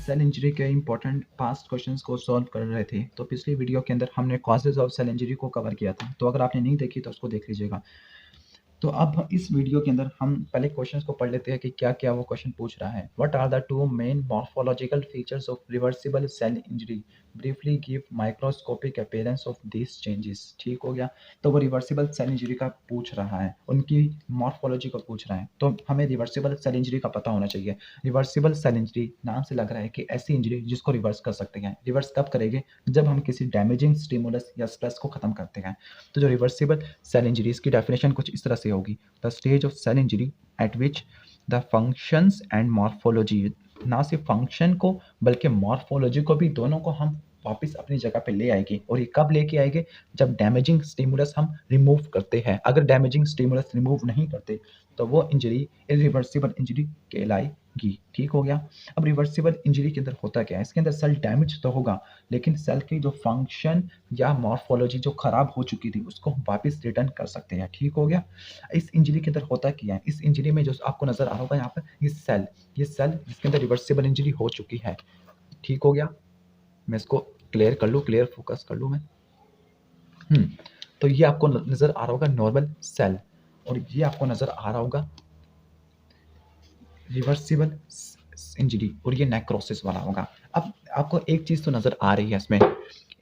Cell injury के important past questions को solve कर रहे थे, तो पिछली वीडियो के अंदर हमने कॉजेज ऑफ सेल इंजरी को कवर किया था। तो अगर आपने नहीं देखी तो उसको देख लीजिएगा। तो अब इस वीडियो के अंदर हम पहले क्वेश्चंस को पढ़ लेते हैं कि क्या क्या वो क्वेश्चन पूछ रहा है। What are the two main morphological features of reversible cell injury, briefly give microscopic appearance of this changes. ठीक हो गया। तो वो रिवर्सिबल सेल इंजरी का पूछ रहा है, उनकी मॉर्फोलॉजी को पूछ रहा है। तो हमें रिवर्सिबल सेल इंजरी का पता होना चाहिए। रिवर्सिबल सेल इंजरी नाम से लग रहा है कि ऐसी इंजरी जिसको रिवर्स कर सकते हैं। रिवर्स कब करेंगे? जब हम किसी डैमेजिंग स्टिमुलस या स्ट्रेस को खत्म करते हैं। तो जो रिवर्सिबल सेल इंजरीज की डेफिनेशन कुछ इस तरह से होगी। The stage of cell injury at which the functions and morphology, ना सिर्फ फंक्शन को बल्कि मॉर्फोलॉजी को भी, दोनों को हम वापस अपनी जगह पे ले आएगी। और ये कब लेके आएंगे? जब डैमेजिंग स्टिमुलस हम रिमूव करते हैं। अगर डैमेजिंग स्टिमुलस रिमूव नहीं करते तो वो इंजरी इरिवर्सिबल इंजरी कहलाएगी। ठीक हो गया। अब रिवर्सिबल इंजरी के अंदर होता क्या है? इसके अंदर सेल डैमेज तो होगा, लेकिन सेल की जो फंक्शन या मॉर्फोलॉजी जो खराब हो चुकी थी उसको हम वापस रिटर्न कर सकते हैं। ठीक हो गया। इस इंजरी के अंदर होता क्या है? इस इंजरी में जो आपको नजर आ रहा होगा यहाँ पर, ये सेल जिसके अंदर रिवर्सिबल इंजरी हो चुकी है। ठीक हो गया। मैं इसको क्लियर कर लूँ, क्लियर फोकस कर लूँ मैं। तो ये आपको नजर आ रहा होगा नॉर्मल सेल, और ये आपको नजर आ रहा होगा रिवर्सिबल इंजरी, और ये नेक्रोसिस वाला होगा। अब आपको एक चीज तो नजर आ रही है इसमें,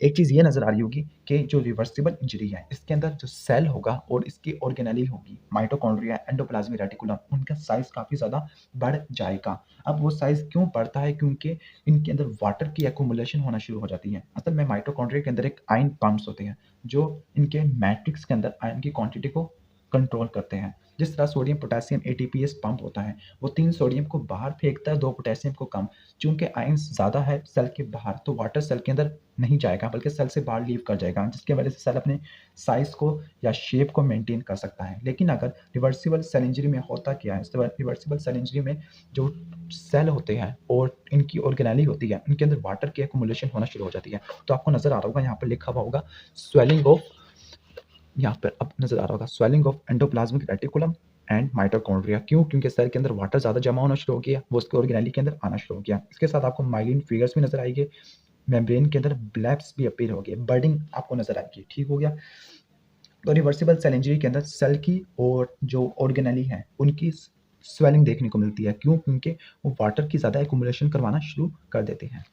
एक चीज ये नजर आ रही होगी कि जो रिवर्सिबल इंजरी है इसके अंदर जो सेल होगा और इसकी ऑर्गेनेली होगी, माइटोकॉन्ड्रिया, एंडोप्लाज्मिक रेटिकुलम, उनका साइज काफी ज्यादा बढ़ जाएगा। अब वो साइज क्यों बढ़ता है? क्योंकि इनके अंदर वाटर की एक्युमुलेशन होना शुरू हो जाती है। असल में माइटोकॉन्ड्रिया के अंदर एक आयन पंप्स होते हैं जो इनके मैट्रिक्स के अंदर आयन की क्वांटिटी को कंट्रोल करते हैं। जिस तरह सोडियम पोटेशियम एटीपीएस पंप होता है, वो 3 सोडियम को बाहर फेंकता है, 2 पोटेशियम को कम। चूंकि आयंस ज़्यादा है सेल के बाहर, तो वाटर सेल के अंदर नहीं जाएगा बल्कि सेल से बाहर लीव कर जाएगा, जिसकी वजह से सेल अपने साइज को या शेप को मेंटेन कर सकता है। लेकिन अगर रिवर्सिबल सेल इंजरी में होता क्या है? रिवर्सिबल सेल इंजरी में जो सेल होते हैं और इनकी ऑर्गेनेली होती है, इनके अंदर वाटर की एक्युमुलेशन होना शुरू हो जाती है। तो आपको नजर आ रहा होगा यहाँ पर लिखा हुआ होगा स्वेलिंग ऑफ, यहाँ पर अब नजर आ रहा होगा swelling of endoplasmic reticulum and mitochondria. क्यों? क्योंकि सेल के अंदर वाटर ज़्यादा जमा होना शुरू हो गया, वो उसके ऑर्गेनेली के अंदर आना शुरू हो गया। इसके साथ आपको माइलिन फिगर्स भी नजर आएंगे, मेम्ब्रेन के अंदर ब्लैप्स भी अपीयर हो गए, बर्डिंग आपको नजर आएगी। ठीक हो गया। तो रिवर्सिबल सेल इंजरी के अंदर सेल की और जो ऑर्गेनेली है उनकी स्वेलिंग देखने को मिलती है। क्यों? क्योंकि वो वाटर की ज़्यादा एक्युमुलेशन करवाना शुरू कर देते हैं।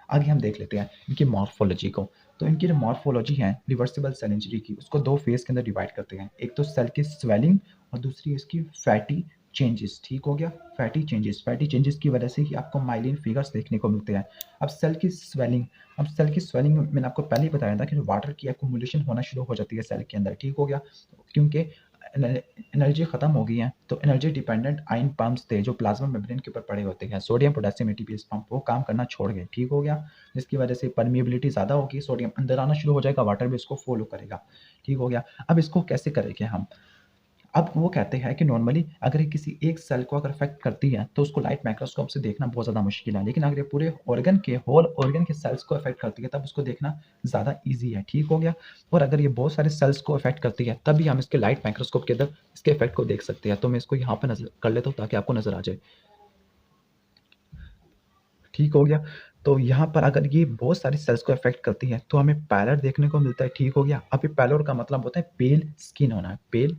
आगे हम देख लेते हैं इनकी मॉर्फोलॉजी को। तो इनकी जो मॉर्फोलॉजी है रिवर्सिबल सेल इंजरी की, उसको 2 फेज के अंदर डिवाइड करते हैं। एक तो सेल की स्वेलिंग और दूसरी इसकी फैटी चेंजेस। ठीक हो गया। फैटी चेंजेस की वजह से ही आपको माइलिन फिगर्स देखने को मिलते हैं। अब सेल की स्वेलिंग, मैंने आपको पहले ही बताया था कि वाटर की एक्युमुलेशन होना शुरू हो जाती है सेल के अंदर। ठीक हो गया। क्योंकि एनर्जी खत्म हो गई है, तो एनर्जी डिपेंडेंट आयन पंप्स थे जो प्लाज्मा मेम्ब्रेन के ऊपर पड़े होते हैं, सोडियम पोटेशियम एटीपीएस पंप, वो काम करना छोड़ गए। ठीक हो गया। जिसकी वजह से परमिएबिलिटी ज़्यादा होगी, सोडियम अंदर आना शुरू हो जाएगा, वाटर भी इसको फॉलो करेगा। ठीक हो गया। अब इसको कैसे करेंगे हम? अब वो कहते हैं कि नॉर्मली अगर ये किसी एक सेल को अगर अफेक्ट करती है तो उसको लाइट माइक्रोस्कोप से देखना बहुत ज़्यादा मुश्किल है, लेकिन अगर ये पूरे ऑर्गन के होल ऑर्गन के सेल्स को अफेक्ट करती है तब उसको देखना ज़्यादा ईजी है। ठीक हो गया। और अगर ये बहुत सारे सेल्स को अफेक्ट करती है तब भी हम इसके लाइट माइक्रोस्कोप के अंदर इसके इफेक्ट को देख सकते हैं। तो मैं इसको यहाँ पर नजर कर लेता हूँ ताकि आपको नजर आ जाए। ठीक हो गया। तो यहाँ पर अगर ये बहुत सारी सेल्स को अफेक्ट करती है तो हमें पैलर देखने को मिलता है। ठीक हो गया। अब ये पैलर का मतलब होता है पेल स्किन होना है। पेल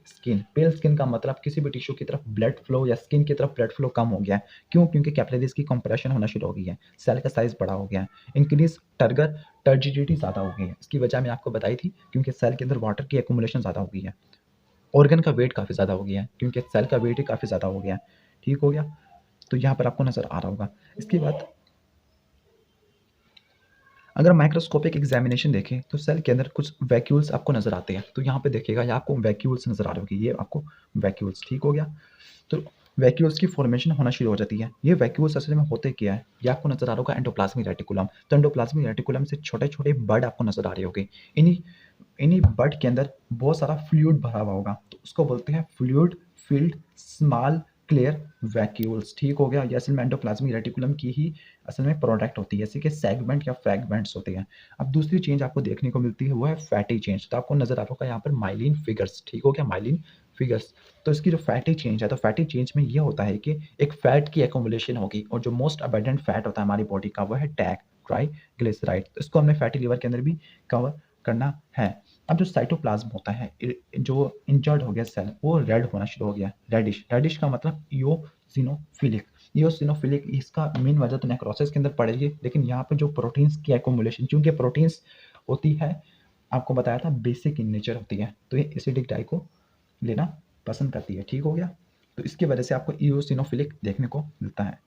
स्किन का मतलब किसी भी टिश्यू की तरफ ब्लड फ्लो या स्किन की तरफ ब्लड फ्लो कम हो गया है। क्यों? क्योंकि कैपिलरीज की कंप्रेशन होना शुरू हो गई है, सेल का साइज बड़ा हो गया है, इंक्रीज टर्जिडिटी ज़्यादा हो गई है। इसकी वजह मैंने आपको बताई थी, क्योंकि सेल के अंदर वाटर की एक्युमुलेशन ज़्यादा हो गई है। ऑर्गन का वेट काफ़ी ज़्यादा हो गया है, क्योंकि सेल का वेट ही काफ़ी ज़्यादा हो गया है। ठीक हो गया। तो यहाँ पर आपको नज़र आ रहा होगा। इसके बाद अगर माइक्रोस्कोपिक एग्जामिनेशन देखें तो सेल के अंदर कुछ वैक्यूल्स आपको नजर आते हैं। तो यहाँ पे देखिएगा, ये आपको वैक्यूल्स नजर आ रहे होंगे, ये आपको वैक्यूल्स। ठीक हो गया। तो वैक्यूल्स की फॉर्मेशन होना शुरू हो जाती है। ये वैक्यूल्स असल में होते क्या है? ये आपको नजर आ रहा होगा एंडोप्लाज्मिक रेटिकुलम। तो एंडोप्लाज्मिक रेटिकुलम से छोटे छोटे बर्ड आपको नजर आ रहे होंगे। इन्हीं इन्हीं बर्ड के अंदर बहुत सारा फ्लूइड भरा हुआ होगा, तो उसको बोलते हैं fluid field small clear vacuoles. ठीक हो गया। ये असल में एंडोप्लाज्मिक रेटिकुलम की ही असल में प्रोडक्ट होती है, जैसे कि सेगमेंट या फ्रैगमेंट्स होते हैं। अब दूसरी चेंज आपको देखने को मिलती है वो है फैटी चेंज। तो आपको नजर आ रहा होगा यहाँ पर माइलिन फिगर्स। ठीक हो गया। Myelin figures. तो इसकी जो फैटी चेंज है, तो फैटी चेंज में ये होता है कि एक फैट की एक्युमुलेशन होगी और जो मोस्ट अबंडेंट फैट होता है हमारी बॉडी का वो है टैग ट्राइग्लिसराइड। तो इसको हमने फैटी लिवर के अंदर भी कवर करना है। अब जो साइटोप्लाज्म होता है, जो इंजर्ड हो गया सेल, वो रेड होना शुरू हो गया, रेडिश। रेडिश का मतलब इओसिनोफिलिक। इओसिनोफिलिक इसका मेन वजह तो नेक्रोसिस के अंदर पड़ेगी, लेकिन यहाँ पे जो प्रोटीन्स की एक्युमुलेशन, क्योंकि प्रोटीन्स होती है, आपको बताया था बेसिक इन नेचर होती है, तो ये एसिडिक डाई को लेना पसंद करती है। ठीक हो गया। तो इसकी वजह से आपको इओसिनोफिलिक देखने को मिलता है,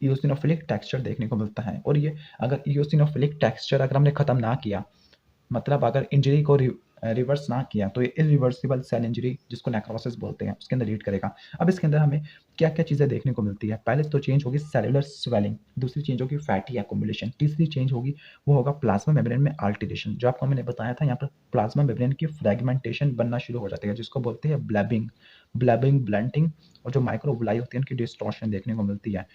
इओसिनोफिलिक टेक्सचर देखने को मिलता है। और ये अगर इओसिनोफिलिक टेक्सचर अगर हमने खत्म ना किया, मतलब अगर इंजरी को रिवर्स ना किया, तो ये इरिवर्सिबल सेल इंजरी, जिसको नेक्रोसिस बोलते हैं, उसके अंदर लीड करेगा। अब इसके अंदर हमें क्या क्या चीज़ें देखने को मिलती है? पहले तो चेंज होगी सेलुलर स्वेलिंग, दूसरी चेंज होगी फैटी एक्युमुलेशन, तीसरी चेंज होगी वो होगा प्लाज्मा मेम्ब्रेन में अल्टरेशन। जो आपको मैंने बताया था, यहाँ पर प्लाज्मा मेम्ब्रेन की फ्रेगमेंटेशन बनना शुरू हो जाती है, जिसको बोलते हैं ब्लैबिंग, ब्लंटिंग। और जो माइक्रोबुलाई होती है उनकी डिस्टॉर्शन देखने को मिलती है।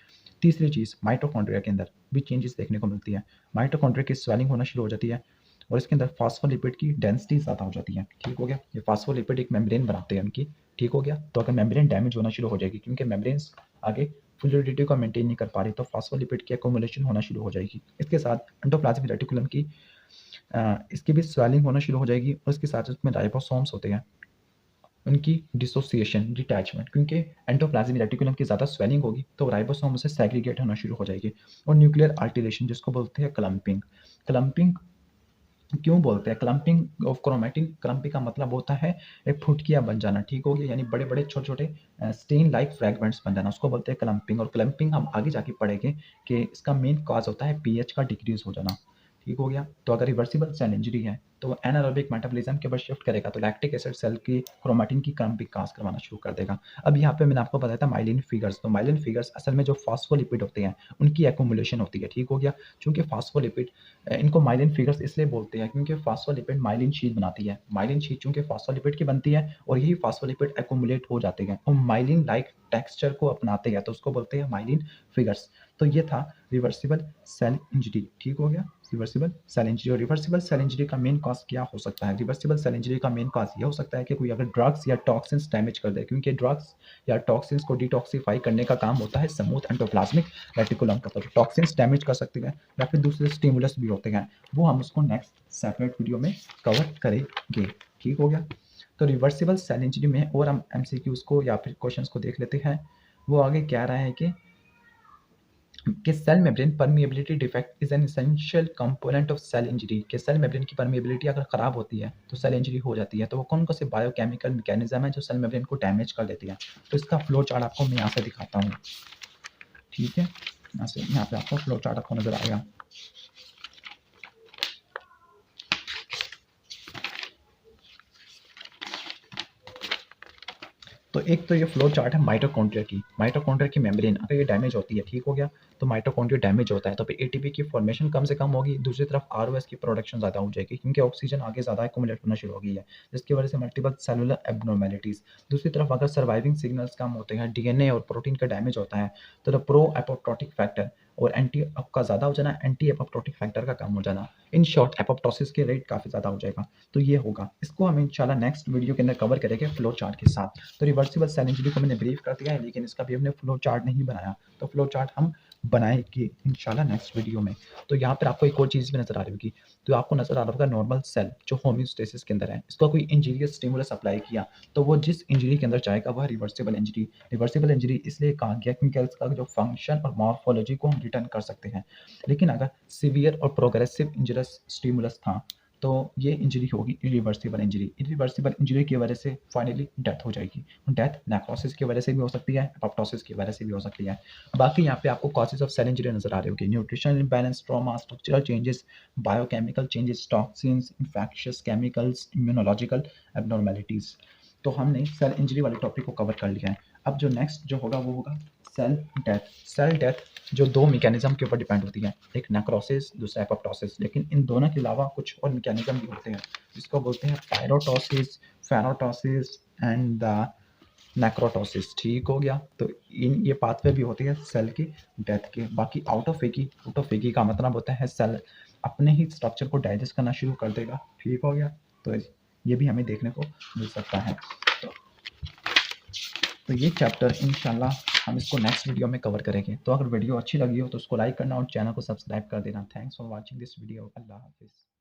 तीसरी चीज़, माइटोकॉन्ड्रिया के अंदर भी चेंजेस देखने को मिलती है। माइटोकॉन्ड्रिया की स्वेलिंग होना शुरू हो जाती है और इसके अंदर फॉस्फोलिपिड की डेंसिटी ज़्यादा हो जाती है। ठीक हो गया। ये फॉस्फोलिपिड एक मेम्ब्रेन बनाते हैं उनकी। ठीक हो गया। तो अगर मेम्ब्रेन डैमेज होना शुरू हो जाएगी, क्योंकि मेम्ब्रेन्स आगे फ्लूइडिटी को मेंटेन नहीं कर पा रही, तो फॉस्फोलिपिड की एक्युमुलेशन होना शुरू हो जाएगी। इसके साथ एंडोप्लाज्मिक रेटिकुलम की इसकी भी स्वेलिंग होना शुरू हो जाएगी और इसके साथ उसमें राइबोसोम्स होते हैं, उनकी डिसोसिएशन, डिटैचमेंट, क्योंकि एंडोप्लाज्मिक रेटिकुलम की ज़्यादा स्वेलिंग होगी तो राइबोसोम से सेग्रीगेट होना शुरू हो जाएगी। और न्यूक्लियर अल्टरेशन, जिसको बोलते हैं क्लम्पिंग। क्लम्पिंग क्यों बोलते हैं क्लम्पिंग ऑफ क्रोमैटिन? क्लम्पिंग का मतलब होता है एक फुटकिया बन जाना। ठीक हो गया। यानी बड़े बड़े छोटे छोटे स्टेन लाइक फ्रैगमेंट्स बन जाना, उसको बोलते हैं क्लम्पिंग। और क्लम्पिंग हम आगे जाके पढ़ेंगे कि इसका मेन कॉज होता है पीएच का डिक्रीज हो जाना। ठीक हो गया। तो अगर रिवर्सिबल सेल इंजरी है तो वो एनारोबिक मेटाबॉलिज्म के ऊपर शिफ्ट करेगा, तो लैक्टिक एसिड सेल की क्रोमैटिन की क्लम्पिंग काज करवाना शुरू कर देगा। अब यहाँ पे मैंने आपको बताया था माइलिन फिगर्स। तो माइलिन फिगर्स असल में जो फॉस्फोलिपिड होते हैं उनकी एक्युमुलेशन होती है। ठीक हो गया। चूंकि फॉस्फोलिपिड, इनको माइलिन फिगर्स इसलिए बोलते हैं क्योंकि फॉस्फोलिपिड माइलिन शीट बनाती है। माइलिन शीट चूंकि फॉस्फोलिपिड की बनती है और यही फॉस्फोलिपिड एक्युमुलेट हो जाते हैं और माइलिन लाइक टेक्सचर को अपनाते हैं, तो उसको बोलते हैं माइलिन फिगर्स। तो ये था रिवर्सिबल सेल इंजरी। ठीक हो गया। Reversible cell injury. और रिवर्सिबल सेल इंजरी का मेन कॉज क्या हो सकता है? रिवर्सिबल सेल इंजरी का मेन कॉज ये हो सकता है कि कोई अगर ड्रग्स या टॉक्सिन्स डैमेज कर दे, क्योंकि ड्रग्स या टॉक्सिन्स को डिटॉक्सिफाई करने का काम होता है स्मूथ एंडोप्लाज्मिक रेटिकुलम का। तो टॉक्सिन्स डैमेज कर सकते हैं या फिर दूसरे स्टिमुलस भी होते हैं, वो हम उसको नेक्स्ट सेपरेट वीडियो में कवर करेंगे। ठीक हो गया। तो रिवर्सिबल सेल इंजरी में और हम एमसीक्यूज को या फिर क्वेश्चंस को देख लेते हैं। वो आगे क्या रहा है कि cell membrane permeability defect is an essential component of cell injury. कि सेल मेम्ब्रेन की परमिएबिलिटी अगर खराब होती है तो सेल इंजरी हो जाती है। तो वो कौन कौन से बायोकेमिकल मैकेनिज्म है जो सेल मेम्ब्रेन को डैमेज कर देती है? तो इसका फ्लो चार्ट आपको मैं यहाँ से दिखाता हूँ। ठीक है। यहाँ पे आपको फ्लो चार्ट आपको नजर आएगा। तो एक तो ये फ्लो चार्ट है माइटोकॉन्ड्रिया की मेम्ब्रेन अगर ये डैमेज होती है, ठीक हो गया, तो माइटोकॉन्ड्रिया डैमेज होता है तो फिर एटीपी की फॉर्मेशन कम से कम होगी। दूसरी तरफ आरओएस की प्रोडक्शन ज़्यादा हो जाएगी क्योंकि ऑक्सीजन आगे ज़्यादा एक्युमुलेट होना शुरू हो गई है, जिसकी वजह से मल्टीपल सेलुलर एब्नॉर्मेलिटीज। दूसरी तरफ अगर सर्वाइविंग सिग्नल्स कम होते हैं, डीएनए और प्रोटीन का डैमेज होता है, तो द प्रो एपोप्टोटिक फैक्टर और एंटी का ज़्यादा हो जाना, एंटी एपोप्टोटिक फैक्टर का कम हो जाना। इन शॉर्ट एपोप्टोसिस के रेट काफ़ी ज़्यादा हो जाएगा। तो ये होगा, इसको हम इंशाल्लाह नेक्स्ट वीडियो के अंदर कवर करेंगे फ्लो चार्ट के साथ। तो रिवर्सिबल सेल इंजरी को मैंने ब्रीफ कर दिया है, लेकिन इसका भी हमने फ्लो चार्ट नहीं बनाया, तो फ्लो चार्ट हम बनाएंगे इंशाल्लाह नेक्स्ट वीडियो में। तो यहाँ पर आपको एक और चीज़ भी नजर आ रही होगी, तो आपको नजर आ रहा होगा नॉर्मल सेल जो होम्योस्टेसिस के अंदर है, इसका कोई इंजीरियस स्टिमुलस अप्लाई किया तो वो जिस इंजरी के अंदर जाएगा वह रिवर्सिबल इंजरी। रिवर्सिबल इंजरी इसलिए कहा गया क्योंकि इसका जो फंक्शन और मॉर्फोलॉजी को हम रिटर्न कर सकते हैं। लेकिन अगर सीवियर और प्रोग्रेसिव इंजरस स्टिमुलस था तो ये इंजरी होगी इरिवर्सिबल इंजरी। इरिवर्सिबल इंजरी की वजह से फाइनली डेथ हो जाएगी। डेथ नेक्रोसिस की वजह से भी हो सकती है, एपोप्टोसिस की वजह से भी हो सकती है। बाकी यहाँ पे आपको कॉजेज ऑफ सेल इंजरी नजर आ रही होगी, nutritional imbalance, trauma, structural changes, biochemical changes, toxins, infectious chemicals, immunological abnormalities. तो हमने सेल इंजरी वाले टॉपिक को कवर कर लिया है। अब जो नेक्स्ट जो होगा वो होगा सेल डेथ। सेल डेथ जो दो मैकेनिज्म के ऊपर डिपेंड होती है, एक नेक्रोसिस, दूसरा एपोप्टोसिस। लेकिन इन दोनों के अलावा कुछ और मैकेनिज्म भी होते हैं जिसको बोलते हैं पायरोटोसिस, फेरोटोसिस एंड द नेक्रोटोसिस। ठीक हो गया। तो इन ये पाथवे भी होती है सेल की डेथ के। बाकी आउटोफेगी का मतलब होता है सेल अपने ही स्ट्रक्चर को डाइजेस्ट करना शुरू कर देगा। ठीक हो गया। तो ये भी हमें देखने को मिल सकता है। तो तो ये चैप्टर इंशाल्लाह हम इसको नेक्स्ट वीडियो में कवर करेंगे। तो अगर वीडियो अच्छी लगी हो तो उसको लाइक करना और चैनल को सब्सक्राइब कर देना। Thanks for watching this video. अल्लाह हाफ़िज़।